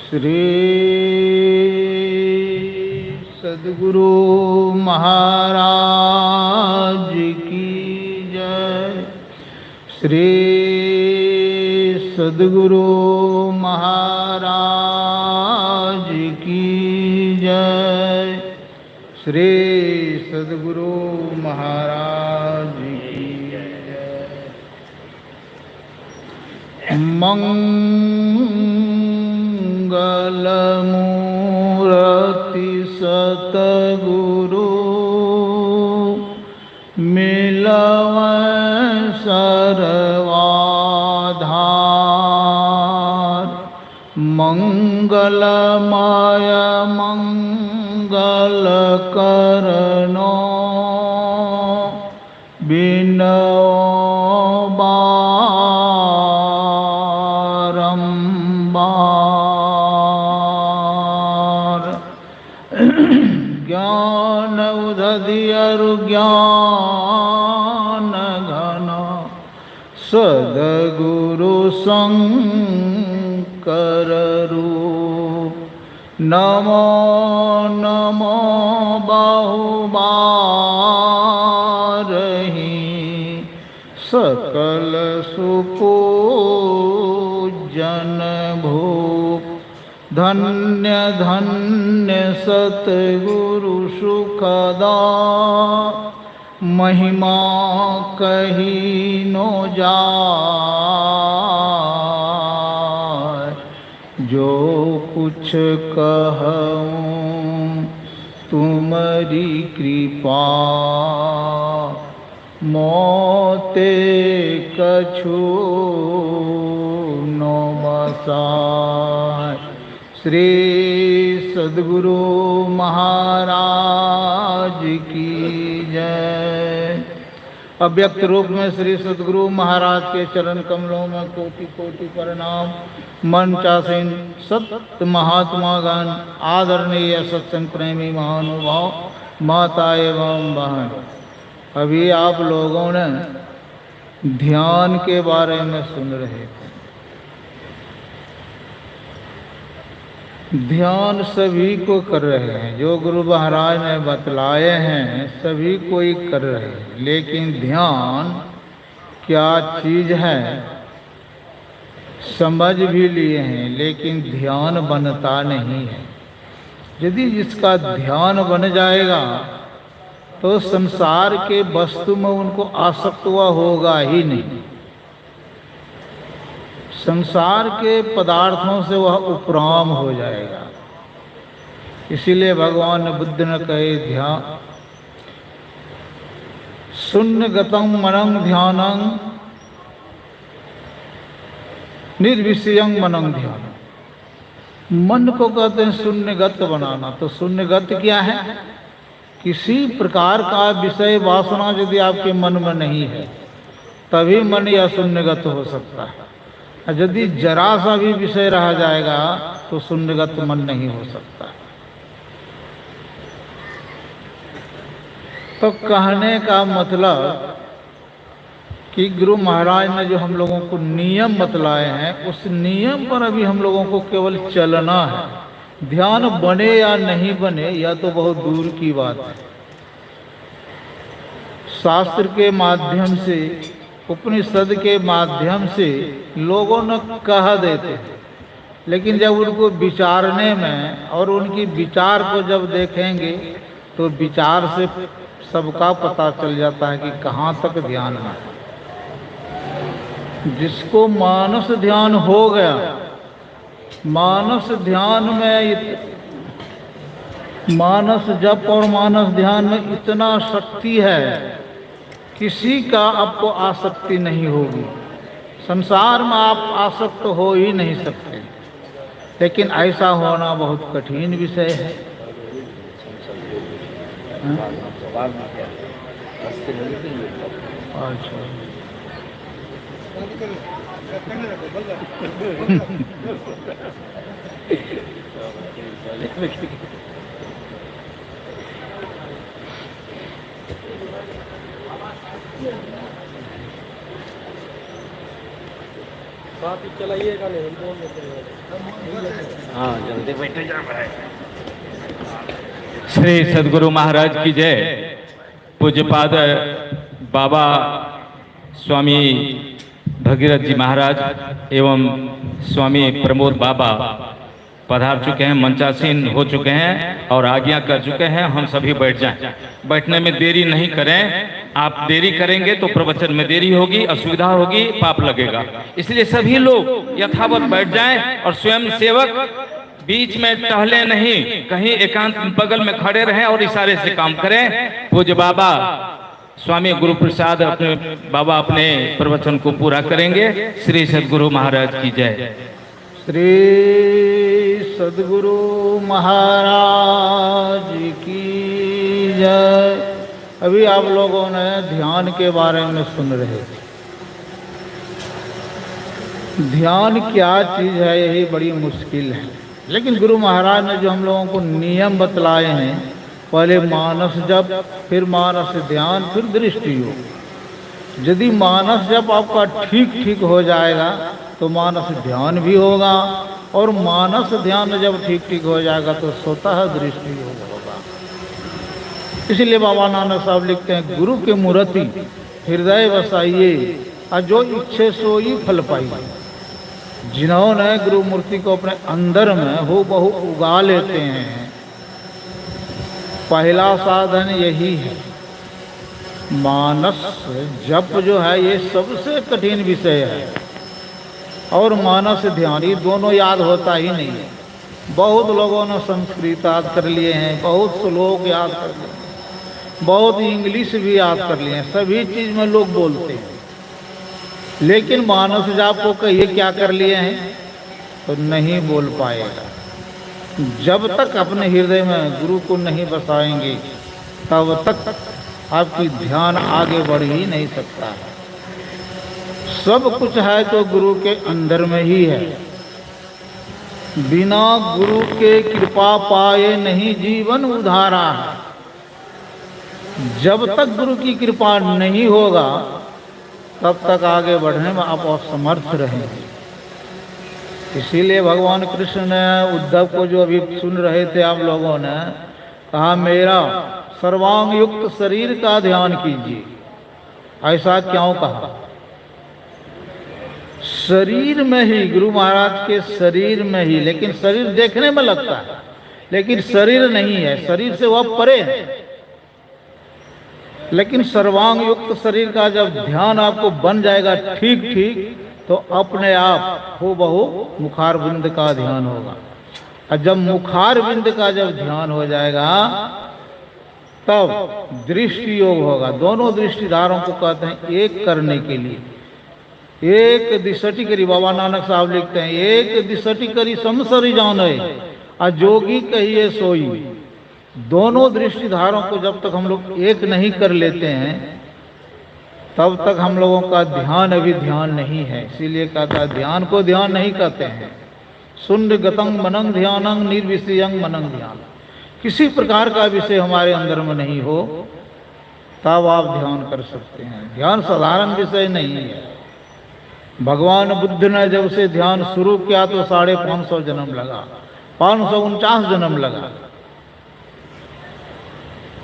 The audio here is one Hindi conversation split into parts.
श्री सद्गुरु महाराज की जय। श्री सद्गुरु महाराज की जय। श्री सद्गुरु महाराज की जय। मंगलमूर्ति सतगुरु मिलवै सर्वाधार। मंगलमय मंगल करनो बिनो बारंबार। ज्ञान उदधियर ज्ञान घन सद्गुरु शंकर रूप। नमो नमो बहुबारहि सकल सुपूजन भूप। धन्य धन्य सतगुरु सुखदा महिमा कही नो जाय। जो कुछ कहूँ तुम्हारी कृपा मोते कछु नो बसाय। श्री सद्गुरु महाराज की जय। अव्यक्त रूप में श्री सद्गुरु महाराज के चरण कमलों में कोटि कोटि प्रणाम। मन चासीन सत्य महात्मा गण आदरणीय सत्संग प्रेमी महानुभाव माता एवं बहन। अभी आप लोगों ने ध्यान के बारे में सुन रहे थे। ध्यान सभी को कर रहे हैं, जो गुरु महाराज ने बतलाए हैं सभी कोई कर रहे हैं, लेकिन ध्यान क्या चीज है समझ भी लिए हैं, लेकिन ध्यान बनता नहीं है। यदि जिसका ध्यान बन जाएगा तो संसार के वस्तु में उनको आसक्त हुआ होगा ही नहीं। संसार के पदार्थों से वह उपराम हो जाएगा। इसीलिए भगवान बुद्ध ने कहे ध्यान शून्य गतम मनंग ध्यानं निर्विषयं मनंग ध्यान। मन को कहते हैं शून्यगत बनाना। तो शून्यगत क्या है? किसी प्रकार का विषय वासना यदि आपके मन में नहीं है तभी मन या शून्यगत हो सकता है। यदि जरा सा भी विषय रह जाएगा तो शून्यगत मन नहीं हो सकता। तो कहने का मतलब कि गुरु महाराज ने जो हम लोगों को नियम बतलाए हैं उस नियम पर अभी हम लोगों को केवल चलना है। ध्यान बने या नहीं बने या तो बहुत दूर की बात है। शास्त्र के माध्यम से उपनिषद के माध्यम से लोगों ने कह देते, लेकिन जब उनको विचारने में और उनकी विचार को जब देखेंगे तो विचार से सबका पता चल जाता है कि कहाँ तक ध्यान है। जिसको मानस ध्यान हो गया, मानस ध्यान में मानस जप और मानस ध्यान में इतना शक्ति है किसी का आपको आसक्ति नहीं होगी। संसार में आप आसक्त हो ही नहीं सकते, लेकिन ऐसा होना बहुत कठिन विषय है। साथ ही चलाइएगा नहीं, हम बोल देते हैं। हाँ जल्दी बैठे जा भाई। श्री सद्गुरु महाराज की जय। पूज्यपाद बाबा स्वामी भगीरथ जी महाराज एवं स्वामी प्रमोद बाबा पधार चुके हैं, मंचासीन हो चुके हैं और आज्ञा कर चुके हैं। हम सभी बैठ जाएं। बैठने में देरी नहीं करें। आप देरी करेंगे तो प्रवचन में देरी होगी, असुविधा होगी, पाप लगेगा। इसलिए सभी लोग यथावत बैठ जाएं और स्वयं सेवक बीच में टहले नहीं, कहीं एकांत बगल में खड़े रहें और इशारे से काम करें। पूज्य बाबा स्वामी गुरु प्रसाद अपने प्रवचन को पूरा करेंगे। श्री सद्गुरु महाराज की जय। श्री सद्गुरु महाराज की जय। अभी आप लोगों ने ध्यान के बारे में सुन रहे थे। ध्यान क्या चीज है, यही बड़ी मुश्किल है। लेकिन गुरु महाराज ने जो हम लोगों को नियम बतलाए हैं, पहले मानस जप, फिर मानस ध्यान, फिर दृष्टि योग। यदि मानस जप आपका ठीक ठीक हो जाएगा तो मानस ध्यान भी होगा, और मानस ध्यान जब ठीक ठीक हो जाएगा तो स्वतः दृष्टि योग होगा। इसलिए बाबा नानक साहब लिखते हैं, गुरु के मूर्ति हृदय बसाइए, और जो इच्छे सोई फल पाइए। जिन्होंने गुरु मूर्ति को अपने अंदर में हो बहु उगा लेते हैं, पहला साधन यही है। मानस जप जो है ये सबसे कठिन विषय है, और मानस ध्यान, ये दोनों याद होता ही नहीं है। बहुत लोगों ने संस्कृत याद कर लिए हैं, बहुत श्लोक याद कर लिए हैं, बहुत इंग्लिश भी याद कर लिए हैं, सभी चीज़ में लोग बोलते हैं। लेकिन मानस जाप को कहिए क्या कर लिए हैं तो नहीं बोल पाएगा। जब तक अपने हृदय में गुरु को नहीं बसाएंगे तब तक आपकी ध्यान आगे बढ़ ही नहीं सकता है। सब कुछ है तो गुरु के अंदर में ही है। बिना गुरु के कृपा पाए नहीं जीवन उधारा है। जब तक गुरु की कृपा नहीं होगा तब तक आगे बढ़ने में आप असमर्थ रहेंगे। इसीलिए भगवान कृष्ण ने उद्धव को, जो अभी सुन रहे थे आप लोगों ने, कहा मेरा सर्वांग युक्त शरीर का ध्यान कीजिए। ऐसा क्यों कहा? शरीर में ही, गुरु महाराज के शरीर में ही, लेकिन शरीर देखने में लगता है लेकिन शरीर नहीं है, शरीर से वह परे है। लेकिन सर्वांग युक्त शरीर का जब ध्यान आपको बन जाएगा ठीक ठीक, तो अपने आप हो बहु मुखार बिंद का ध्यान होगा। और जब मुखार बिंद का जब ध्यान हो जाएगा तब दृष्टि योग होगा। दोनों दृष्टिधारों को कहते हैं एक करने के लिए। एक दिशटी करी, बाबा नानक साहब लिखते हैं, एक दिशटी करी समसरी जाने, और जोगी कहिए सोई। दोनों दृष्टिधारों को जब तक हम लोग एक नहीं कर लेते हैं तब तक हम लोगों का ध्यान अभी ध्यान नहीं है। इसीलिए कहता है ध्यान को ध्यान नहीं कहते हैं। शून्य गतंग मनंग ध्यानंग निर्विषयंग मनंग ध्यान। किसी प्रकार का विषय हमारे अंदर में नहीं हो तब आप ध्यान कर सकते हैं। ध्यान साधारण विषय नहीं है। भगवान बुद्ध ने जब से ध्यान शुरू किया तो 550 जन्म लगा, 549 जन्म लगा।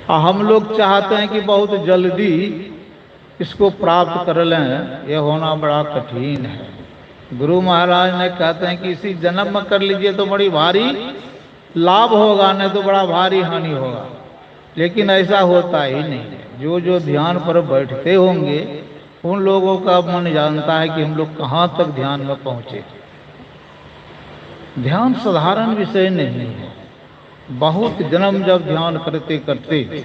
हम लोग चाहते हैं कि बहुत जल्दी इसको प्राप्त कर लें, यह होना बड़ा कठिन है। गुरु महाराज ने कहते हैं कि इसी जन्म में कर लीजिए तो बड़ी भारी लाभ होगा, नहीं तो बड़ा भारी हानि होगा। लेकिन ऐसा होता ही नहीं है। जो ध्यान पर बैठते होंगे उन लोगों का मन जानता है कि हम लोग कहाँ तक ध्यान में पहुँचे। ध्यान साधारण विषय नहीं है। बहुत जन्म जब ध्यान करते करते,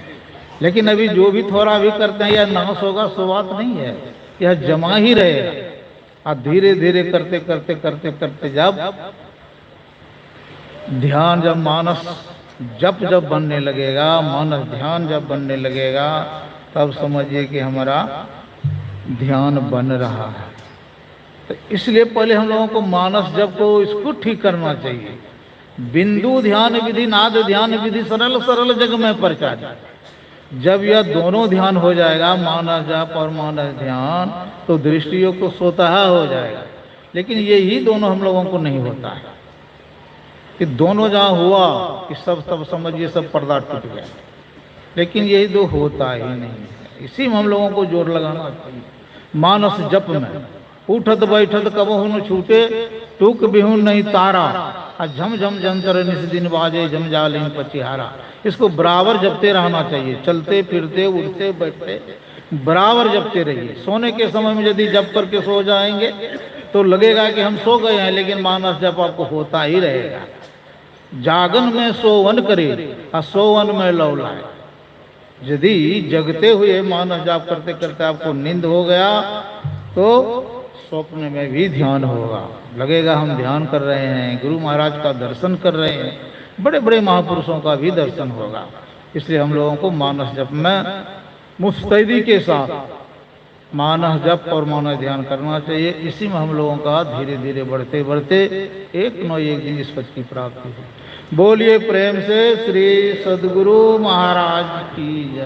लेकिन अभी जो भी थोड़ा भी करते हैं यह नाश होगा, सो बात नहीं है, यह जमा ही रहेगा। और धीरे धीरे करते करते करते करते जब ध्यान, जब मानस जब बनने लगेगा, मानस ध्यान जब बनने लगेगा, तब समझिए कि हमारा ध्यान बन रहा है। तो इसलिए पहले हम लोगों को मानस जप को इसको ठीक करना चाहिए। बिंदु ध्यान विधि, नाद ध्यान विधि, सरल सरल जग में प्रचार। जब यह दोनों ध्यान हो जाएगा, मानस जप और मानस ध्यान, तो दृष्टि योग तो स्वतः हो जाएगा। लेकिन यही दोनों हम लोगों को नहीं होता है। कि दोनों जहाँ हुआ कि सब सब समझिए सब पर्दा टूट गया, लेकिन यही दो होता ही नहीं है। इसी में हम लोगों को जोर लगाना चाहिए। मानस जप में उठत बैठत कबहु न छूटे, टूक बिहुन नहीं तारा, आ झम झम जंतर निस दिन बाजे जम जालिन पचिहारा। इसको बराबर जपते रहना चाहिए, चलते फिरते उठते बैठते बराबर जपते रहिए। सोने के समय में यदि जप करके सो जाएंगे तो लगेगा कि हम सो गए हैं, लेकिन मानस जप आपको होता ही रहेगा। जागन में सोवन करे और सोवन में लौलाए। यदि जगते हुए मानस जाप करते करते आपको नींद हो गया तो स्वप्न में भी ध्यान होगा, लगेगा हम ध्यान कर रहे हैं, गुरु महाराज का दर्शन कर रहे हैं, बड़े बड़े महापुरुषों का भी दर्शन होगा। इसलिए हम लोगों को मानस जप में मुस्तैदी के साथ मानस जप और मानस ध्यान करना चाहिए। इसी में हम लोगों का धीरे धीरे बढ़ते बढ़ते एक न एक दिन इस पद की प्राप्ति हो। बोलिए प्रेम से श्री सद्गुरु महाराज की जय।